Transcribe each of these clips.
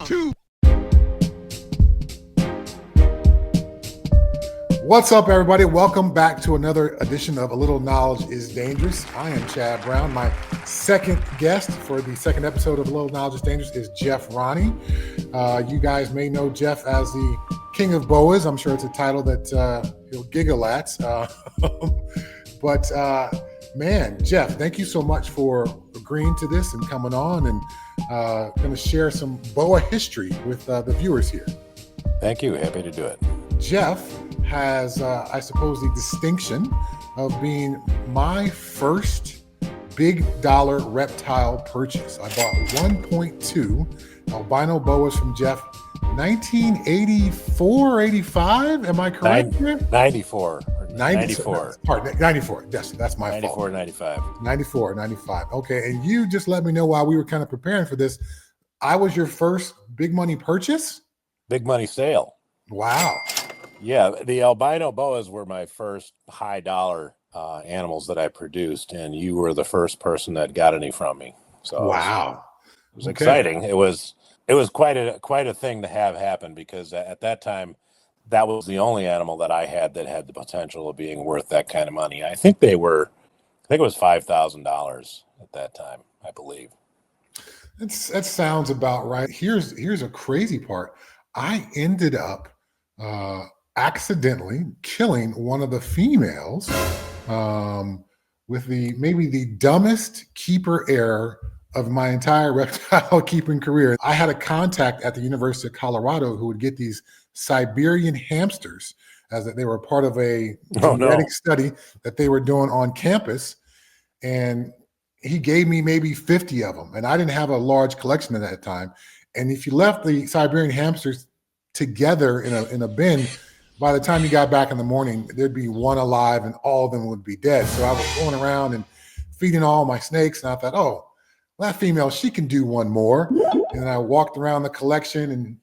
2. What's up, everybody? Welcome back to another edition of A Little Knowledge is Dangerous. I am Chad Brown. My second guest for the second episode of A Little Knowledge is Dangerous is Jeff Ronne. You guys may know Jeff as the King of Boas. I'm sure it's a title that he'll giggle at. But man, Jeff, thank you so much for agreeing to this and coming on and going to share some boa history with the viewers here. Thank you. Happy to do it. Jeff has, I suppose, the distinction of being my first big dollar reptile purchase. I bought 1.2 albino boas from Jeff, 1984, 85. Am I correct? 94. 94. Pardon, 94. Yes, that's my 94, fault. 95. 94, 95. Okay, and you just let me know while we were kind of preparing for this, I was your first big money purchase? Big money sale. Wow. Yeah, the albino boas were my first high dollar animals that I produced, and you were the first person that got any from me. So wow, it was exciting. It was quite a thing to have happen, because at that time, that was the only animal that I had that had the potential of being worth that kind of money. I think it was $5,000 at that time, I believe. That sounds about right. Here's a crazy part. I ended up accidentally killing one of the females with maybe the dumbest keeper error of my entire reptile keeping career. I had a contact at the University of Colorado who would get these Siberian hamsters, as they were part of a genetic study that they were doing on campus. And he gave me maybe 50 of them. And I didn't have a large collection at that time. And if you left the Siberian hamsters together in a bin, by the time you got back in the morning, there'd be one alive and all of them would be dead. So I was going around and feeding all my snakes. And I thought, oh, that female, she can do one more. And then I walked around the collection and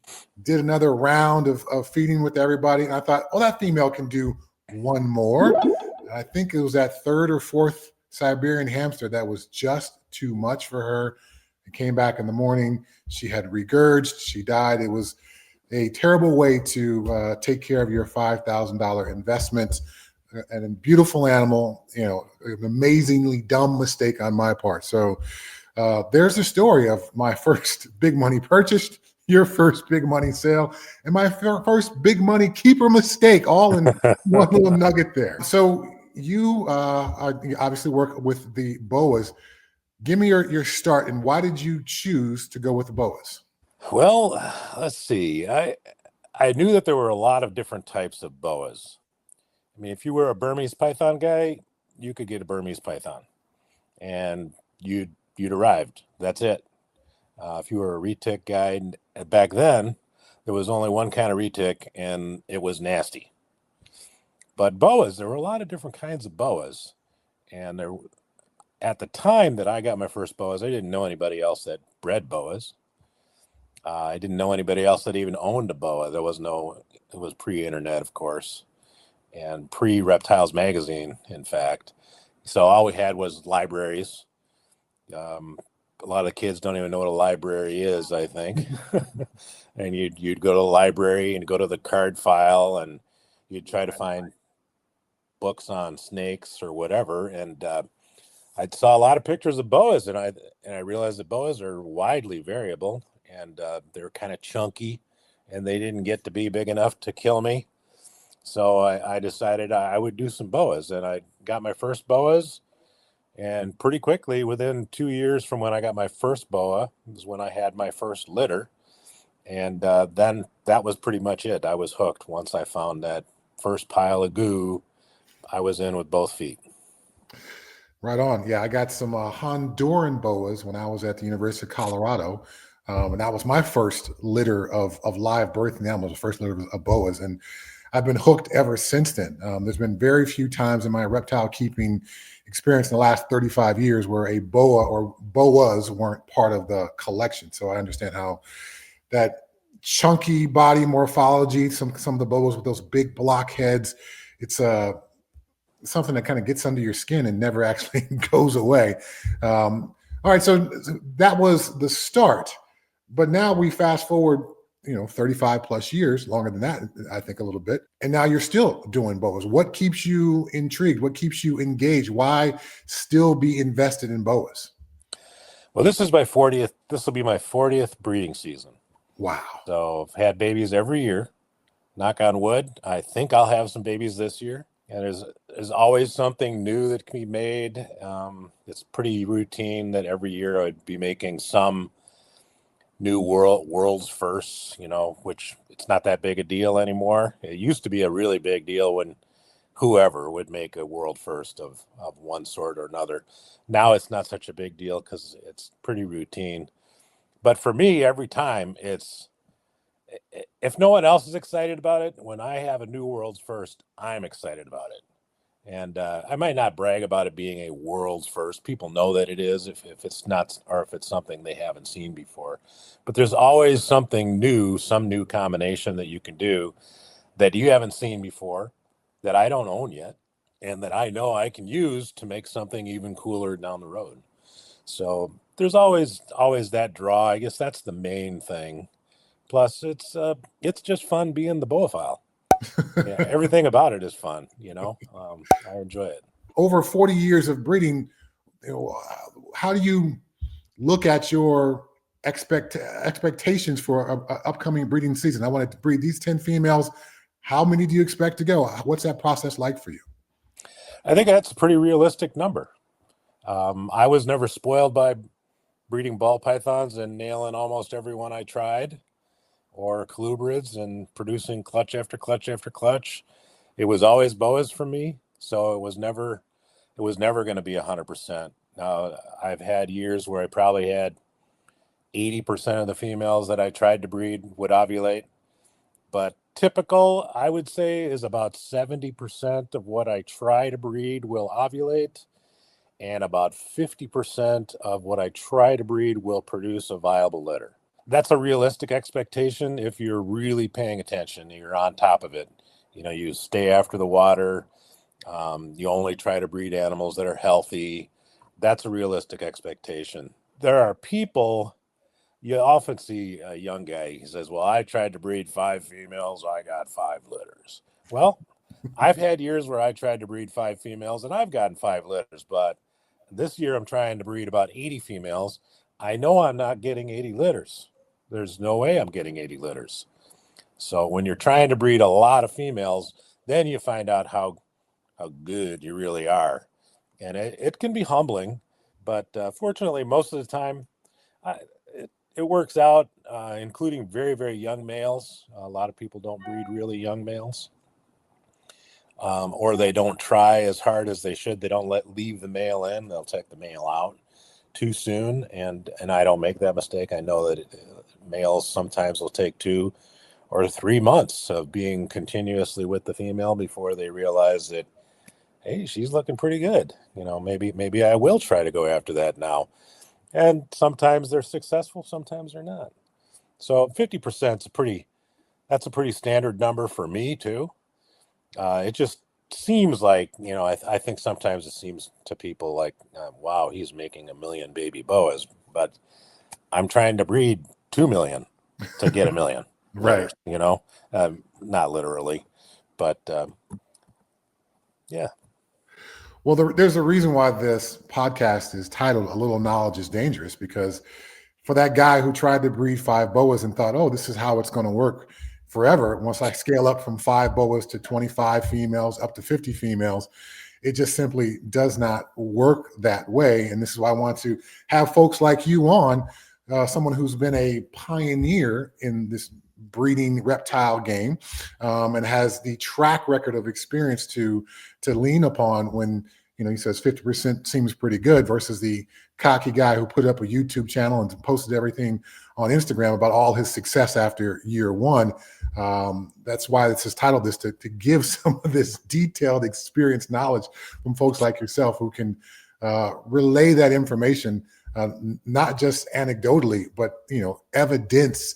did another round of feeding with everybody. And I thought, oh, that female can do one more. And I think it was that third or fourth Siberian hamster that was just too much for her. I came back in the morning. She had regurged. She died. It was a terrible way to take care of your $5,000 investment. And a beautiful animal, an amazingly dumb mistake on my part. So there's the story of my first big money purchase, your first big money sale, and my first big money keeper mistake, all in one little nugget there. So you obviously work with the boas. Give me your start, and why did you choose to go with the boas? Well, let's see. I knew that there were a lot of different types of boas. I mean, if you were a Burmese python guy, you could get a Burmese python, and you'd arrived. That's it. If you were a retic guy, back then, there was only one kind of retic, and it was nasty. But boas, there were a lot of different kinds of boas, and at the time that I got my first boas, I didn't know anybody else that bred boas. I didn't know anybody else that even owned a boa. It was pre-internet, of course, and pre-Reptiles magazine, in fact. So all we had was libraries. A lot of the kids don't even know what a library is, I think. And you'd go to the library and go to the card file, and you'd try to find books on snakes or whatever. And I saw a lot of pictures of boas, and I realized that boas are widely variable. And they're kind of chunky, and they didn't get to be big enough to kill me. So I decided I would do some boas, and I got my first boas. And pretty quickly, within 2 years from when I got my first boa, was when I had my first litter. And then that was pretty much it. I was hooked. Once I found that first pile of goo, I was in with both feet. Right on. Yeah, I got some Honduran boas when I was at the University of Colorado. And that was my first litter of live birthing animals, the first litter of boas. And I've been hooked ever since then. There's been very few times in my reptile keeping experience in the last 35 years where a boa or boas weren't part of the collection. So I understand how that chunky body morphology, some of the boas with those big block heads, it's something that kind of gets under your skin and never actually goes away. All right, so that was the start. But now we fast forward, 35 plus years, longer than that, I think a little bit. And now you're still doing boas. What keeps you intrigued? What keeps you engaged? Why still be invested in boas? Well, this will be my 40th breeding season. Wow. So I've had babies every year. Knock on wood. I think I'll have some babies this year. And there's always something new that can be made. It's pretty routine that every year I'd be making some new world's first, which it's not that big a deal anymore. It used to be a really big deal when whoever would make a world first of one sort or another. Now it's not such a big deal because it's pretty routine. But for me, every time if no one else is excited about it, when I have a new world's first, I'm excited about it. And I might not brag about it being a world's first. People know that it is if it's not, or if it's something they haven't seen before. But there's always something new, some new combination that you can do that you haven't seen before, that I don't own yet, and that I know I can use to make something even cooler down the road. So there's always that draw. I guess that's the main thing. Plus, it's just fun being the Boaphile. Yeah, everything about it is fun. I enjoy it. Over 40 years of breeding, how do you look at your expectations for an upcoming breeding season? I wanted to breed these 10 females. How many do you expect to go? What's that process like for you? I think that's a pretty realistic number. I was never spoiled by breeding ball pythons and nailing almost everyone I tried, or colubrids and producing clutch after clutch after clutch. It was always boas for me, so it was never going to be 100%. Now, I've had years where I probably had 80% of the females that I tried to breed would ovulate, but typical, I would say, is about 70% of what I try to breed will ovulate, and about 50% of what I try to breed will produce a viable litter. That's a realistic expectation if you're really paying attention, you're on top of it. You stay after the water. You only try to breed animals that are healthy. That's a realistic expectation. There are people, you often see a young guy, he says, well, I tried to breed 5 females, I got 5 litters. Well, I've had years where I tried to breed 5 females and I've gotten 5 litters, but this year I'm trying to breed about 80 females. I know I'm not getting 80 litters. There's no way I'm getting 80 litters. So when you're trying to breed a lot of females, then you find out how good you really are. And it can be humbling, but fortunately, most of the time, it works out, including very, very young males. A lot of people don't breed really young males, or they don't try as hard as they should. They don't leave the male in. They'll take the male out too soon, and I don't make that mistake. I know that males sometimes will take 2 or 3 months of being continuously with the female before they realize that, hey, she's looking pretty good. Maybe I will try to go after that now. And sometimes they're successful, sometimes they're not. So 50% that's a pretty standard number for me too. It just seems like, I think sometimes it seems to people like, wow, he's making 1 million baby boas, but I'm trying to breed 2 million to get 1 million. Right. Not literally, but yeah. Well, there's a reason why this podcast is titled A Little Knowledge is Dangerous, because for that guy who tried to breed 5 boas and thought, oh, this is how it's going to work forever. Once I scale up from 5 boas to 25 females, up to 50 females, it just simply does not work that way. And this is why I want to have folks like you on, someone who's been a pioneer in this breeding reptile game, and has the track record of experience to lean upon when, he says 50% seems pretty good versus the cocky guy who put up a YouTube channel and posted everything on Instagram about all his success after year 1. That's why this is titled this, to give some of this detailed experience knowledge from folks like yourself who can relay that information, not just anecdotally, but, evidence.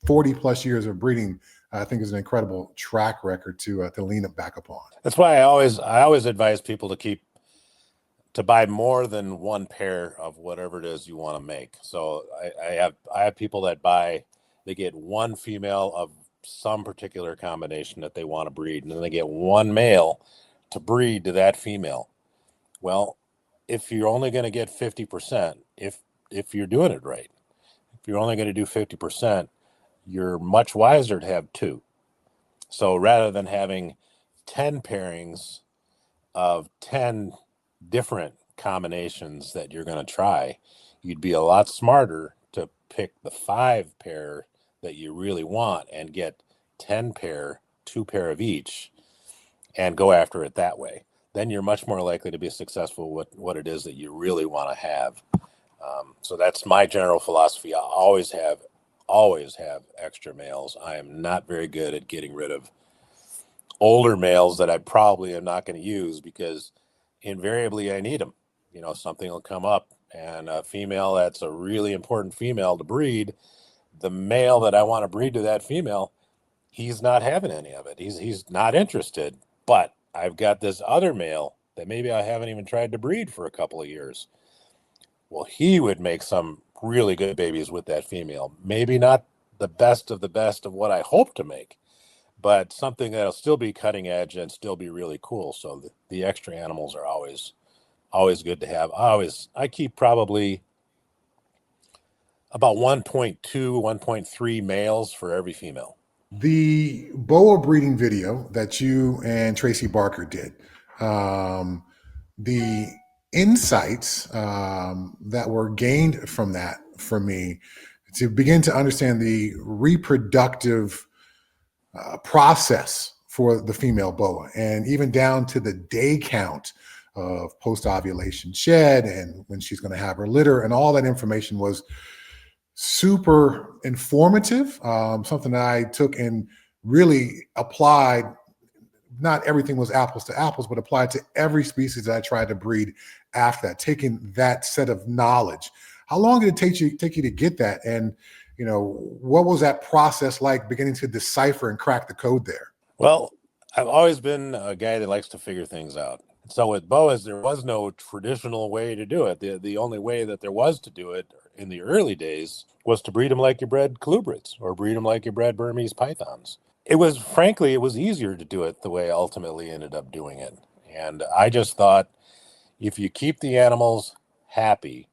40 plus years of breeding, I think, is an incredible track record to lean back upon. That's why I always advise people to keep to buy more than one pair of whatever it is you want to make. So I have people that they get one female of some particular combination that they want to breed, and then they get one male to breed to that female. Well, if you're only going to get 50%, if you're doing it right, if you're only going to do 50%, you're much wiser to have two. So rather than having 10 pairings of 10 different combinations that you're going to try, you'd be a lot smarter to pick the 5 pair that you really want and get 10 pair, 2 pair of each, and go after it that way. Then you're much more likely to be successful with what it is that you really want to have. So that's my general philosophy. I always have extra males. I am not very good at getting rid of older males that I probably am not going to use, because invariably I need them. Something will come up, and a female that's a really important female to breed, the male that I want to breed to that female, he's not having any of it. He's not interested. But I've got this other male that maybe I haven't even tried to breed for a couple of years. Well, he would make some really good babies with that female. Maybe not the best of what I hope to make, but something that'll still be cutting edge and still be really cool. So the extra animals are always good to have. I keep probably about 1.2, 1.3 males for every female. The boa breeding video that you and Tracy Barker did, the insights that were gained from that for me to begin to understand the reproductive process for the female boa, and even down to the day count of post-ovulation shed and when she's going to have her litter, and all that information was super informative, something that I took and really applied. Not everything was apples to apples, but applied to every species that I tried to breed after that, taking that set of knowledge. How long did it take you to get that? And, what was that process like, beginning to decipher and crack the code there? Well, I've always been a guy that likes to figure things out. So with boas, there was no traditional way to do it. The only way that there was to do it in the early days was to breed them like you bred colubrids, or breed them like you bred Burmese pythons. It was easier to do it the way I ultimately ended up doing it. And I just thought, if you keep the animals happy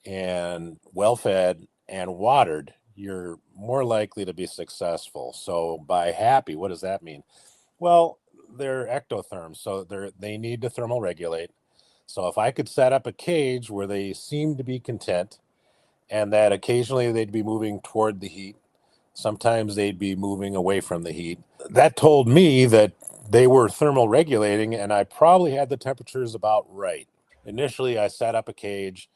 and well fed and watered, you're more likely to be successful. So by happy, what does that mean? Well, they're ectotherms, so they need to thermal regulate. So if I could set up a cage where they seem to be content, and that occasionally they'd be moving toward the heat, sometimes they'd be moving away from the heat, that told me that they were thermal regulating, and I probably had the temperatures about right. Initially, I set up a cage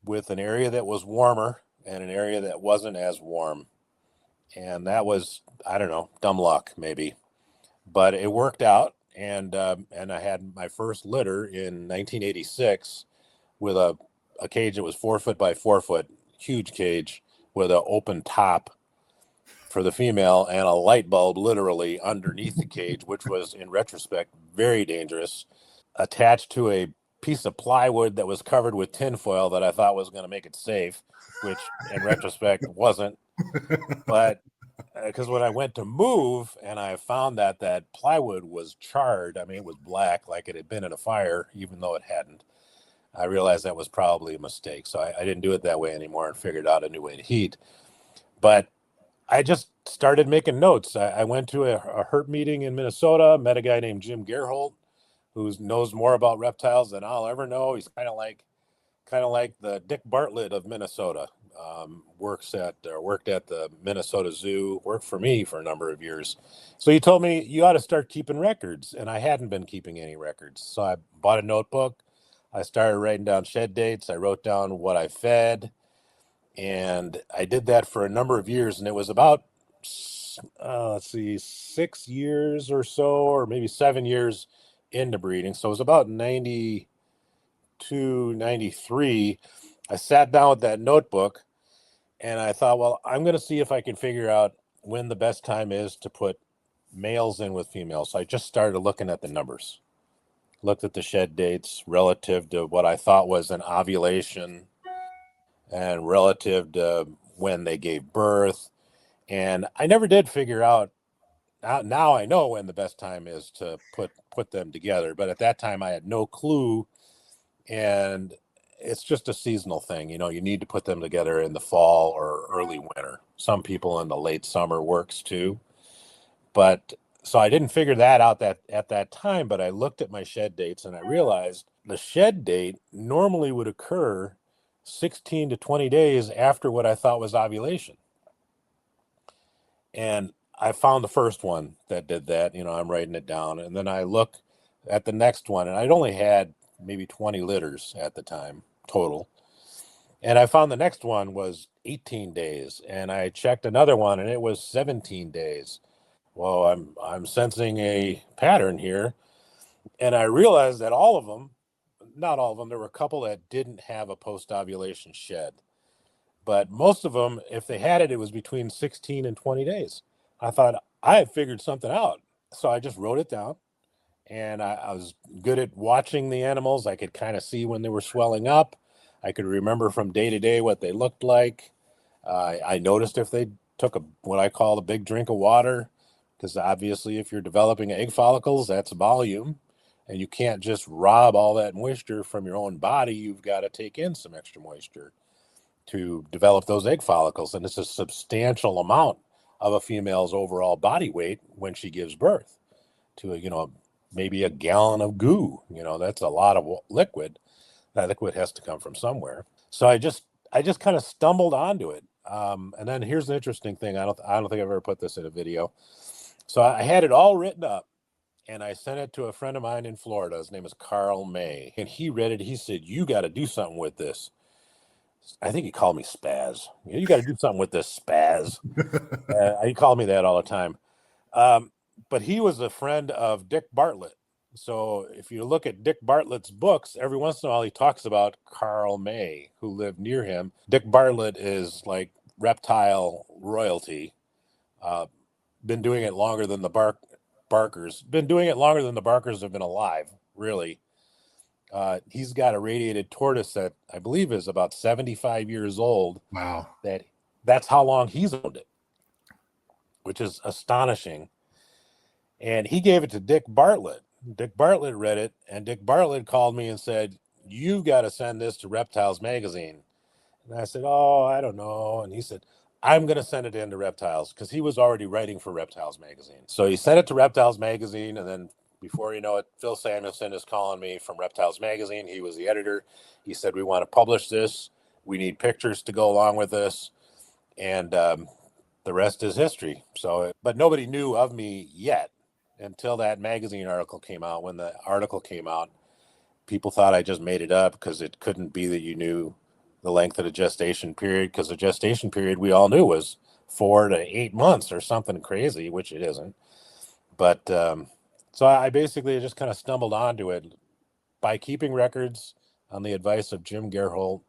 with an area that was warmer and an area that wasn't as warm. And that was, I don't know, dumb luck maybe, but it worked out. And I had my first litter in 1986 with a cage that was 4 foot by 4 foot, huge cage with an open top for the female and a light bulb literally underneath the cage, which was in retrospect very dangerous, attached to a piece of plywood that was covered with tinfoil that I thought was going to make it safe, which in retrospect wasn't. But because when I went to move and I found that plywood was charred, I mean, it was black like it had been in a fire, even though it hadn't, I realized that was probably a mistake. So I didn't do it that way anymore and figured out a new way to heat. But I just started making notes. I went to a herp meeting in Minnesota, met a guy named Jim Gerholt, who knows more about reptiles than I'll ever know. He's kind of like the Dick Bartlett of Minnesota. Worked at the Minnesota Zoo, worked for me for a number of years. So he told me, you ought to start keeping records. And I hadn't been keeping any records. So I bought a notebook. I started writing down shed dates. I wrote down what I fed. And I did that for a number of years. And it was about, 6 years or so, or maybe 7 years into breeding. So it was about 92, 93. I sat down with that notebook and I thought, well, I'm going to see if I can figure out when the best time is to put males in with females. So I just started looking at the numbers. looked at the shed dates relative to what I thought was an ovulation and relative to when they gave birth. And I never did figure out. Now I know when the best time is to put them together, but at that time I had no clue. And it's just a seasonal thing. You know, you need to put them together in the fall or early winter. Some people in the late summer works too. But so I didn't figure that out that at that time, but I looked at my shed dates and I realized the shed date normally would occur 16 to 20 days after what I thought was ovulation. And I found the first one that did that. You know, I'm writing it down. And then I look at the next one, and I'd only had maybe 20 litters at the time total. And I found the next one was 18 days. And I checked another one, and it was 17 days. Well, I'm sensing a pattern here. And I realized that all of them, not all of them, there were a couple that didn't have a post-ovulation shed. But most of them, if they had it, it was between 16 and 20 days. I thought I had figured something out. So I just wrote it down. And I was good at watching the animals. I could kind of see when they were swelling up. I could remember from day to day what they looked like. I noticed if they took what I call a big drink of water, because obviously if you're developing egg follicles, that's volume. And you can't just rob all that moisture from your own body. You've got to take in some extra moisture to develop those egg follicles. And it's a substantial amount of a female's overall body weight when she gives birth to, maybe a gallon of goo. That's a lot of liquid. That liquid has to come from somewhere. So I just kind of stumbled onto it. And then here's the interesting thing. I don't think I've ever put this in a video. So I had it all written up, and I sent it to a friend of mine in Florida. His name is Carl May. And he read it. He said, "You got to do something with this." I think he called me Spaz. You got to do something with this, Spaz. He called me that all the time. But he was a friend of Dick Bartlett. So if you look at Dick Bartlett's books, every once in a while he talks about Carl May, who lived near him. Dick Bartlett is like reptile royalty. Been doing it longer than the Barkers. Been doing it longer than the Barkers have been alive, really. He's got a radiated tortoise that I believe is about 75 years old. Wow. That's how long he's owned it, which is astonishing. And he gave it to Dick Bartlett. Dick Bartlett read it, and Dick Bartlett called me and said, "You've got to send this to Reptiles magazine." And I said, "Oh, I don't know." And he said, "I'm going to send it in to Reptiles," because he was already writing for Reptiles magazine. So he sent it to Reptiles magazine, and then before you know it, Phil Samuelson is calling me from Reptiles magazine. He was the editor. He said, "We want to publish this. We need pictures to go along with this." And the rest is history. So, but nobody knew of me yet until that magazine article came out. When the article came out, people thought I just made it up because it couldn't be that you knew the length of the gestation period, because the gestation period we all knew was 4 to 8 months or something crazy, which it isn't. But so I basically just kind of stumbled onto it by keeping records on the advice of Jim Gerholt,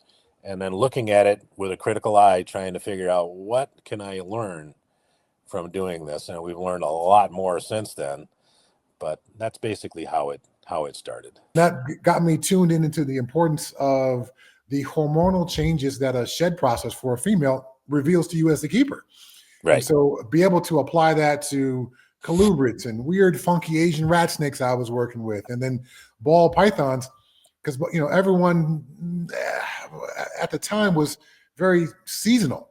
and then looking at it with a critical eye, trying to figure out what can I learn from doing this. And we've learned a lot more since then, but that's basically how it started. That got me tuned into the importance of the hormonal changes that a shed process for a female reveals to you as the keeper. Right. And so be able to apply that to colubrids and weird, funky Asian rat snakes I was working with, and then ball pythons, because everyone at the time was very seasonal.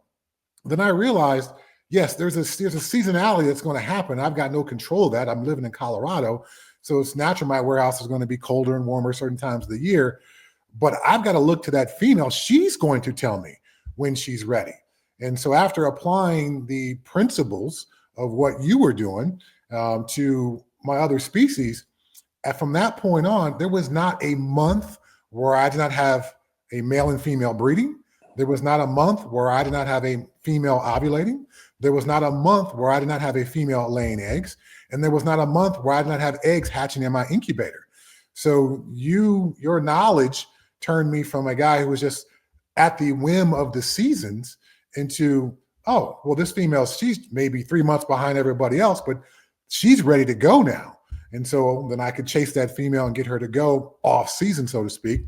Then I realized, yes, there's a seasonality that's going to happen. I've got no control of that. I'm living in Colorado, so it's natural my warehouse is going to be colder and warmer certain times of the year. But I've got to look to that female. She's going to tell me when she's ready. And so after applying the principles of what you were doing to my other species, from that point on, there was not a month where I did not have a male and female breeding. There was not a month where I did not have a female ovulating. There was not a month where I did not have a female laying eggs. And there was not a month where I did not have eggs hatching in my incubator. So your knowledge turned me from a guy who was just at the whim of the seasons into, oh, well, this female, she's maybe 3 months behind everybody else, but she's ready to go now. And so then I could chase that female and get her to go off season, so to speak.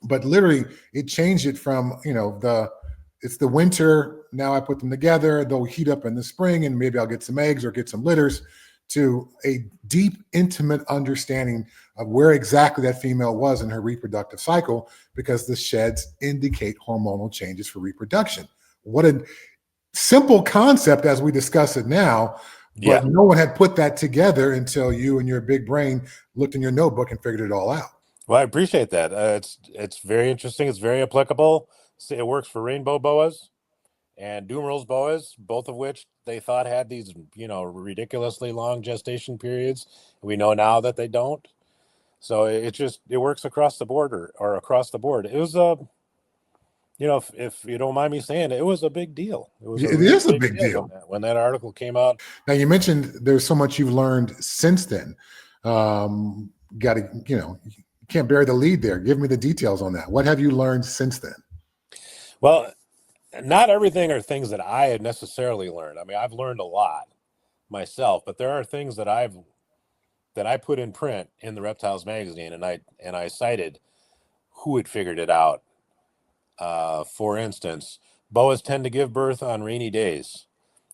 But literally, it changed it from, it's the winter. Now I put them together. They'll heat up in the spring, and maybe I'll get some eggs or get some litters, to a deep, intimate understanding of where exactly that female was in her reproductive cycle, because the sheds indicate hormonal changes for reproduction. What a simple concept as we discuss it now, but no one had put that together until you and your big brain looked in your notebook and figured it all out. Well, I appreciate that. It's very interesting. It's very applicable. It works for rainbow boas and Dumeril's boas, both of which they thought had these, ridiculously long gestation periods. We know now that they don't. So it works across the border or across the board. It was if you don't mind me saying, it was a big deal. It is a big deal when that article came out. Now, you mentioned there's so much you've learned since then. You can't bury the lead there. Give me the details on that. What have you learned since then? Well, not everything are things that I had necessarily learned. I mean, I've learned a lot myself, but there are things that I put in print in the Reptiles magazine, and I cited who had figured it out. For instance, boas tend to give birth on rainy days.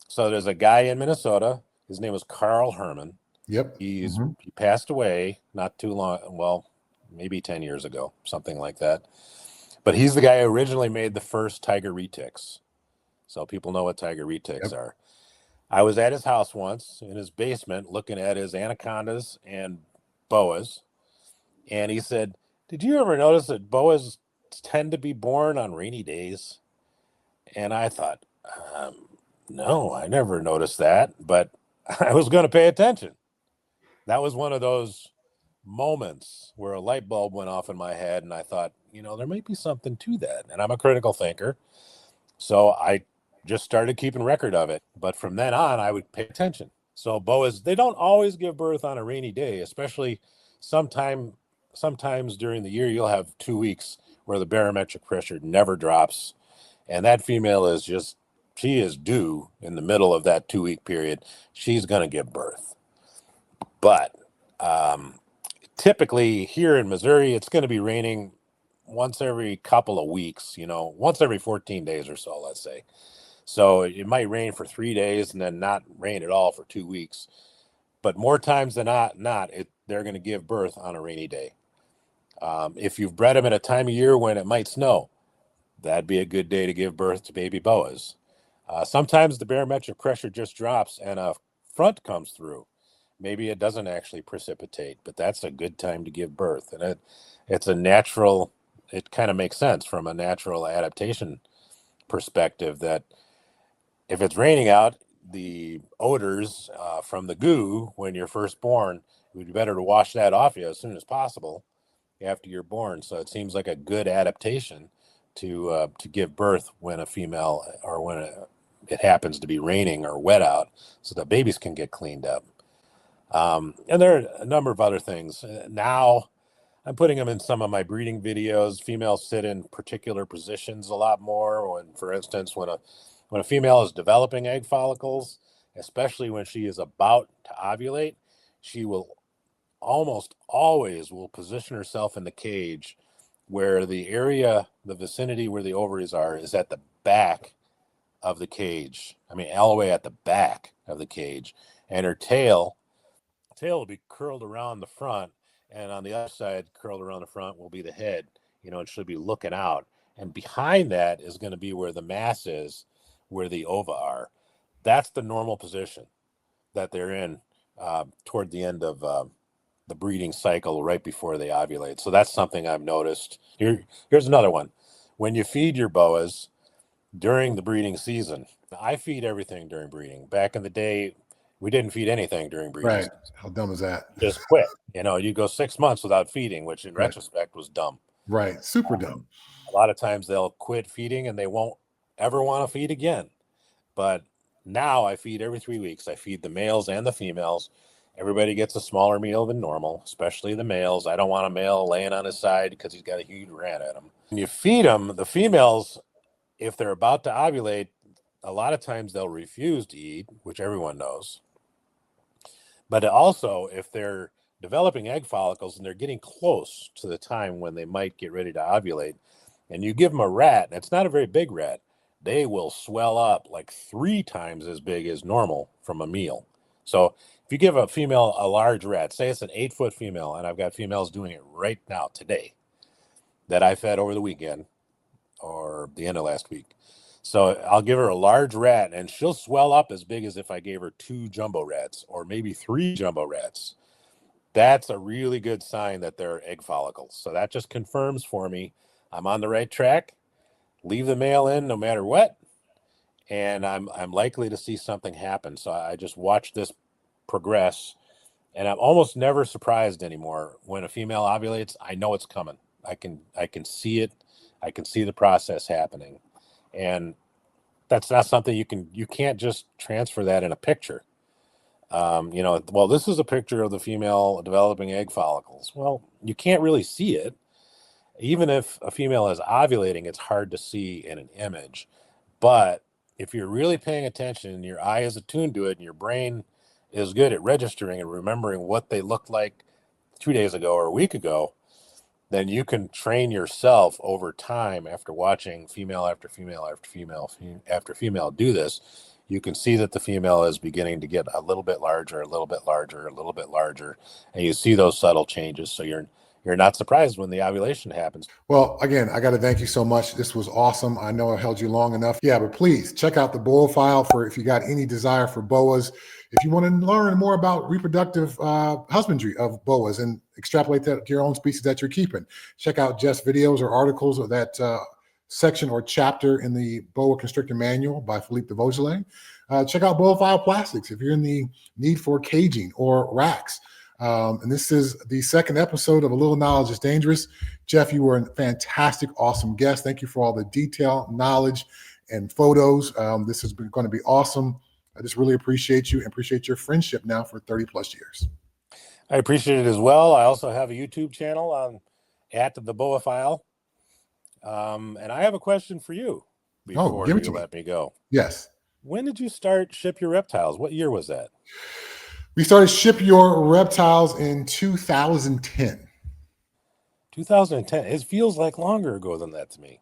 So there's a guy in Minnesota. His name was Carl Herman. Yep. He passed away not too long. Well, maybe 10 years ago, something like that. But he's the guy who originally made the first tiger retics. So people know what tiger retics are. I was at his house once in his basement looking at his anacondas and boas. And he said, "Did you ever notice that boas tend to be born on rainy days?" And I thought, no, I never noticed that, but I was going to pay attention. That was one of those moments where a light bulb went off in my head, and I thought, there might be something to that. And I'm a critical thinker, so I just started keeping record of it. But from then on, I would pay attention. So boas, they don't always give birth on a rainy day, especially sometimes during the year. You'll have 2 weeks where the barometric pressure never drops, and that female she is due in the middle of that 2-week period. She's going to give birth. But typically here in Missouri, it's going to be raining once every couple of weeks, once every 14 days or so, let's say. So it might rain for 3 days and then not rain at all for 2 weeks. But more times than not, they're going to give birth on a rainy day. If you've bred them at a time of year when it might snow, that'd be a good day to give birth to baby boas. Sometimes the barometric pressure just drops and a front comes through. Maybe it doesn't actually precipitate, but that's a good time to give birth. And it's a natural, it kind of makes sense from a natural adaptation perspective that if it's raining out, the odors from the goo when you're first born, it would be better to wash that off you as soon as possible after you're born. So it seems like a good adaptation to give birth when a female or when it happens to be raining or wet out, so the babies can get cleaned up. And there are a number of other things. Now I'm putting them in some of my breeding videos. Females sit in particular positions a lot more. When, for instance, when a female is developing egg follicles, especially when she is about to ovulate, she will almost always will position herself in the cage where the area, the vicinity where the ovaries are, is at the back of the cage. I mean, all the way at the back of the cage. And her tail will be curled around the front, and on the other side, curled around the front, will be the head, and she'll be looking out. And behind that is going to be where the mass is, where the ova are. That's the normal position that they're in toward the end of the breeding cycle, right before they ovulate. So that's something I've noticed. Here's another one. When you feed your boas during the breeding season, I feed everything during breeding. Back in the day, we didn't feed anything during breeding. Right. How dumb is that? Just quit. You go 6 months without feeding, which in retrospect was dumb. Right. Super dumb. A lot of times they'll quit feeding and they won't ever want to feed again. But now I feed every 3 weeks. I feed the males and the females. Everybody gets a smaller meal than normal, especially the males. I don't want a male laying on his side because he's got a huge rat at him. When you feed them, the females, if they're about to ovulate, a lot of times they'll refuse to eat, which everyone knows. But also, if they're developing egg follicles and they're getting close to the time when they might get ready to ovulate, and you give them a rat, and it's not a very big rat, they will swell up like 3 times as big as normal from a meal. So if you give a female a large rat, say it's an 8-foot female, and I've got females doing it right now today that I fed over the weekend or the end of last week. So I'll give her a large rat and she'll swell up as big as if I gave her 2 jumbo rats or maybe 3 jumbo rats. That's a really good sign that they're egg follicles. So that just confirms for me I'm on the right track. Leave the male in no matter what, and I'm likely to see something happen. So I just watch this progress, and I'm almost never surprised anymore when a female ovulates. I know it's coming. I can see it. I can see the process happening, and that's not something you can't just transfer that in a picture. Well, this is a picture of the female developing egg follicles. Well, you can't really see it. Even if a female is ovulating, it's hard to see in an image. But if you're really paying attention and your eye is attuned to it and your brain is good at registering and remembering what they looked like 2 days ago or a week ago, then you can train yourself over time after watching female after female after female after female do this. You can see that the female is beginning to get a little bit larger, a little bit larger, a little bit larger, and you see those subtle changes. So you're not surprised when the ovulation happens. Well, again, I got to thank you so much. This was awesome. I know I held you long enough. Yeah, but please check out the Boaphile for if you got any desire for boas. If you want to learn more about reproductive husbandry of boas and extrapolate that to your own species that you're keeping, check out Jeff's videos or articles of that section or chapter in the Boa Constrictor Manual by Philippe de Vaugelet. Check out Boaphile Plastics if you're in the need for caging or racks. And this is the second episode of A Little Knowledge is Dangerous. Jeff, you were a fantastic, awesome guest. Thank you for all the detail, knowledge, and photos. This has been going to be awesome. I just really appreciate you and appreciate your friendship now for 30 plus years. I appreciate it as well. I also have a YouTube channel on at the Boaphile. And I have a question for you before you let me go. Yes. When did you start Ship Your Reptiles? What year was that? We started Ship Your Reptiles in 2010. 2010. It feels like longer ago than that to me.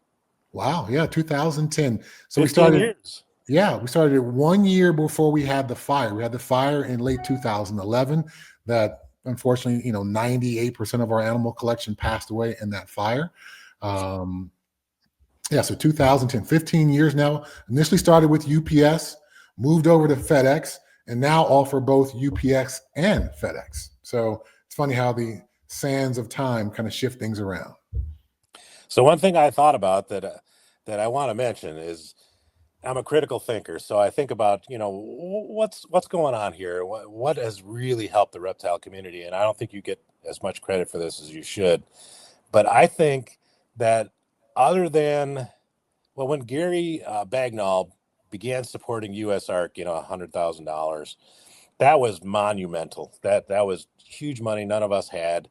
Wow. Yeah, 2010. So 15 we started years. Yeah, we started 1 year before we had the fire. We had the fire in late 2011 that unfortunately, 98% of our animal collection passed away in that fire. So 2010, 15 years now. Initially started with UPS, moved over to FedEx, and now offer both UPS and FedEx. So it's funny how the sands of time kind of shift things around. So one thing I thought about that I want to mention is I'm a critical thinker. So I think about, what's going on here? What has really helped the reptile community? And I don't think you get as much credit for this as you should. But I think that other than, when Gary Bagnall began supporting USARK, $100,000, that was monumental. That was huge money none of us had.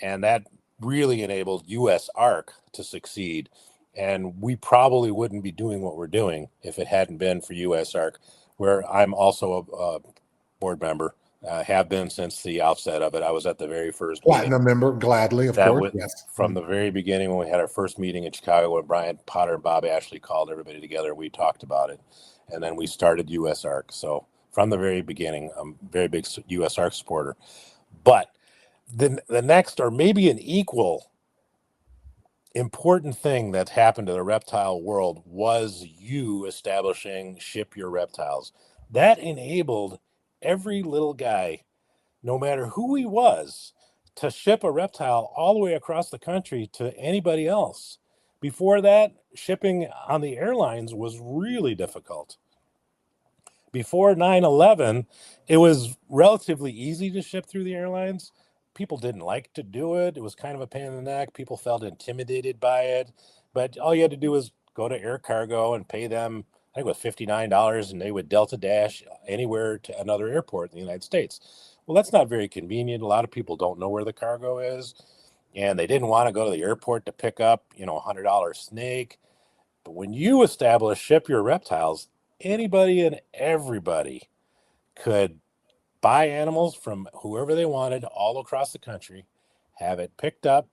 And that really enabled USARK to succeed. And we probably wouldn't be doing what we're doing if it hadn't been for USARK, where I'm also a board member, have been since the outset of it. I was at the very first Platinum member, gladly, of course. Yes. From the very beginning, when we had our first meeting in Chicago, when Brian Potter and Bob Ashley called everybody together, we talked about it. And then we started USARK. So from the very beginning, I'm a very big USARK supporter. But the next, or maybe an equal important thing that's happened to the reptile world, was you establishing Ship Your Reptiles. That enabled every little guy, no matter who he was, to ship a reptile all the way across the country to anybody else. Before that, shipping on the airlines was really difficult. Before 9/11, it was relatively easy to ship through the airlines. People didn't like to do it. It was kind of a pain in the neck. People felt intimidated by it. But all you had to do was go to air cargo and pay them, I think it was $59, and they would Delta Dash anywhere to another airport in the United States. Well, that's not very convenient. A lot of people don't know where the cargo is, and they didn't want to go to the airport to pick up, a $100 snake. But when you establish Ship Your Reptiles, anybody and everybody could buy animals from whoever they wanted all across the country, have it picked up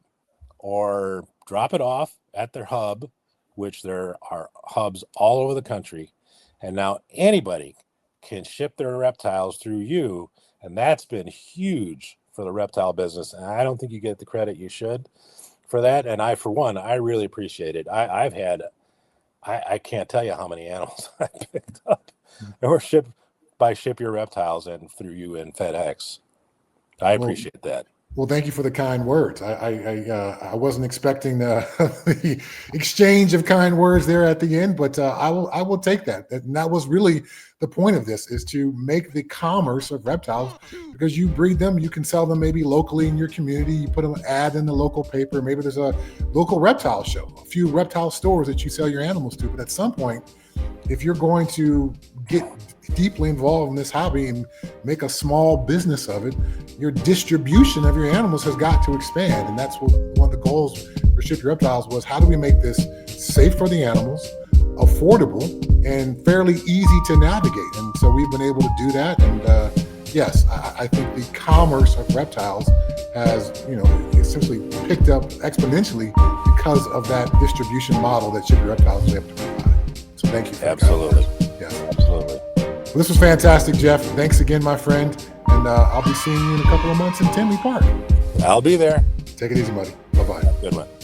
or drop it off at their hub, which there are hubs all over the country. And now anybody can ship their reptiles through you. And that's been huge for the reptile business. And I don't think you get the credit you should for that. And I, for one, I really appreciate it. I can't tell you how many animals I picked up or shipped by Ship Your Reptiles and through you and FedEx. I appreciate that. Well, thank you for the kind words. I wasn't expecting the exchange of kind words there at the end, but I will take that. And that was really the point of this, is to make the commerce of reptiles, because you breed them, you can sell them maybe locally in your community. You put an ad in the local paper. Maybe there's a local reptile show, a few reptile stores that you sell your animals to. But at some point, if you're going to get deeply involved in this hobby and make a small business of it, your distribution of your animals has got to expand. And that's what one of the goals for Ship Your Reptiles was: how do we make this safe for the animals, affordable, and fairly easy to navigate? And so we've been able to do that. And yes, I think the commerce of reptiles has, essentially picked up exponentially because of that distribution model that Ship Your Reptiles was able to provide. So thank you for that. Absolutely. Yes. Absolutely. Well, this was fantastic, Jeff. Thanks again, my friend. And I'll be seeing you in a couple of months in Tinley Park. I'll be there. Take it easy, buddy. Bye-bye. Good one.